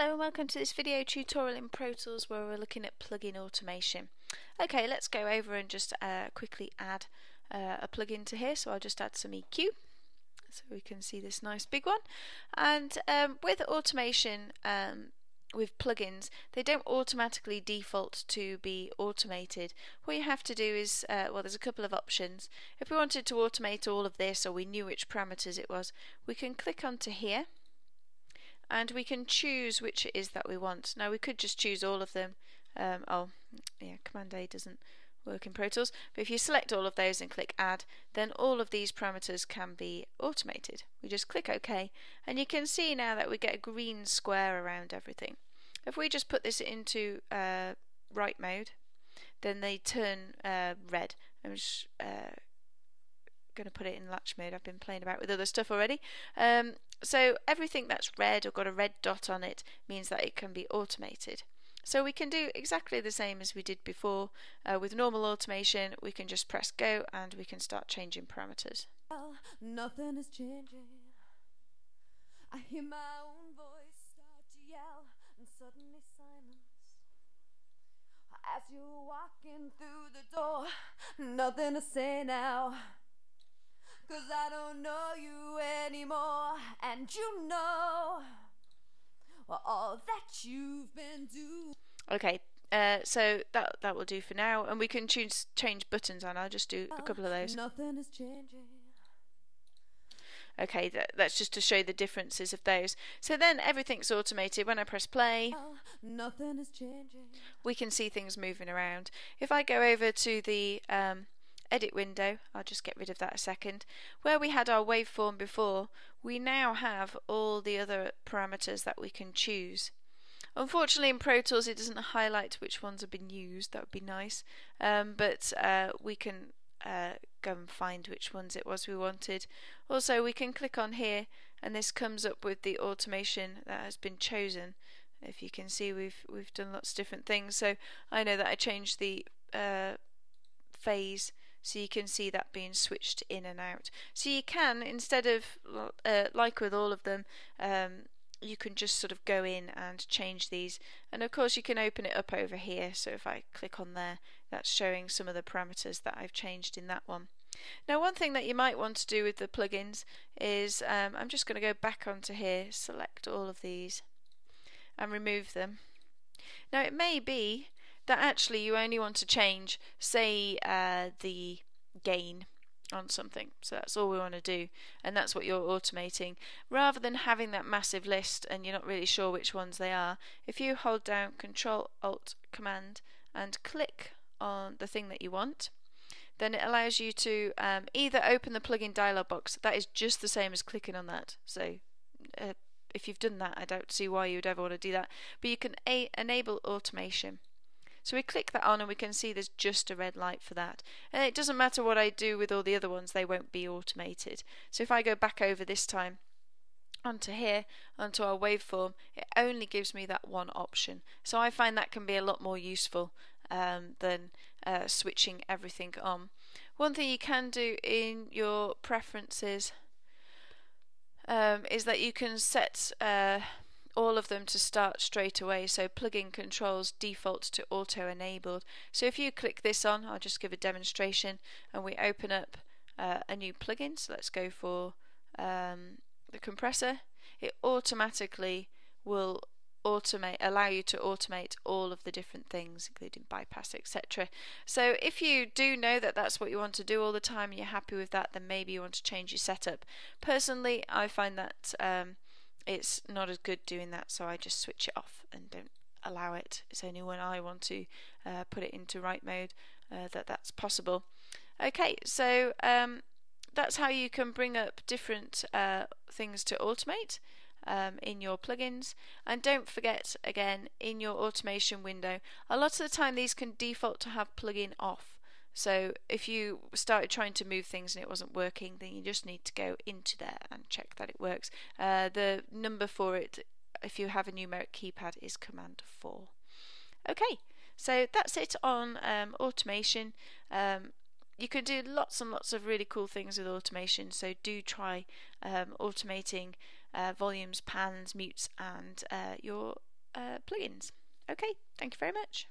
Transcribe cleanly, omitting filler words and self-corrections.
Hello and welcome to this video tutorial in Pro Tools where we're looking at plugin automation. Okay, let's go over and just quickly add a plugin to here. So I'll just add some EQ so we can see this nice big one. And with automation, with plugins, they don't automatically default to be automated. What you have to do is, well, there's a couple of options. If we wanted to automate all of this, or we knew which parameters it was, we can click onto here and we can choose which it is that we want. Now we could just choose all of them. Command A doesn't work in Pro Tools, but if you select all of those and click add, then all of these parameters can be automated. We just click OK and you can see now that we get a green square around everything. If we just put this into write mode, then they turn red. I'm just going to put it in latch mode. I've been playing about with other stuff already. So everything that's red or got a red dot on it means that it can be automated. So we can do exactly the same as we did before. With normal automation, we can just press go and we can start changing parameters. Well, nothing is changing. I hear my own voice start to yell and suddenly silence. As you're walking through the door, nothing to say now. 'Cause I don't know you anymore, and you know all that you've been doing. Okay, so that will do for now, and we can change buttons on. I'll just do a couple of those. Nothing is changing. Okay, that's just to show the differences of those. So then everything's automated. When I press play, nothing is changing. We can see things moving around. If I go over to the edit window, I'll just get rid of that a second. Where we had our waveform before, we now have all the other parameters that we can choose. Unfortunately in Pro Tools it doesn't highlight which ones have been used. That would be nice, but we can go and find which ones it was we wanted. Also we can click on here and this comes up with the automation that has been chosen. If you can see, we've done lots of different things. So I know that I changed the phase, so you can see that being switched in and out. So you can, instead of like with all of them, you can just sort of go in and change these, and of course you can open it up over here. So if I click on there, that's showing some of the parameters that I've changed in that one. Now one thing that you might want to do with the plugins is, I'm just going to go back onto here, select all of these and remove them. Now it may be that actually you only want to change, say, the gain on something. So that's all we want to do, and that's what you're automating. Rather than having that massive list and you're not really sure which ones they are, if you hold down Control Alt Command and click on the thing that you want, then it allows you to either open the plugin dialog box. That is just the same as clicking on that. So if you've done that, I don't see why you would ever want to do that. But you can enable automation. So we click that on and we can see there's just a red light for that. And it doesn't matter what I do with all the other ones, they won't be automated. So if I go back over this time onto here, onto our waveform, it only gives me that one option. So I find that can be a lot more useful than switching everything on. One thing you can do in your preferences is that you can set all of them to start straight away. So plugin controls default to auto enabled. So if you click this on, I'll just give a demonstration, and we open up a new plugin. So let's go for the compressor. It automatically will allow you to automate all of the different things, including bypass, etc. So if you do know that that's what you want to do all the time and you're happy with that, then maybe you want to change your setup. Personally, I find that it's not as good doing that, so I just switch it off and don't allow it. It's only when I want to put it into write mode that's possible. Okay, so that's how you can bring up different things to automate in your plugins. And don't forget, again, in your automation window, a lot of the time these can default to have plugin off. So if you started trying to move things and it wasn't working, then you just need to go into there and check that it works. The number for it, if you have a numeric keypad, is Command 4. Okay, so that's it on automation. You can do lots and lots of really cool things with automation, so do try automating volumes, pans, mutes, and your plugins. Okay, thank you very much.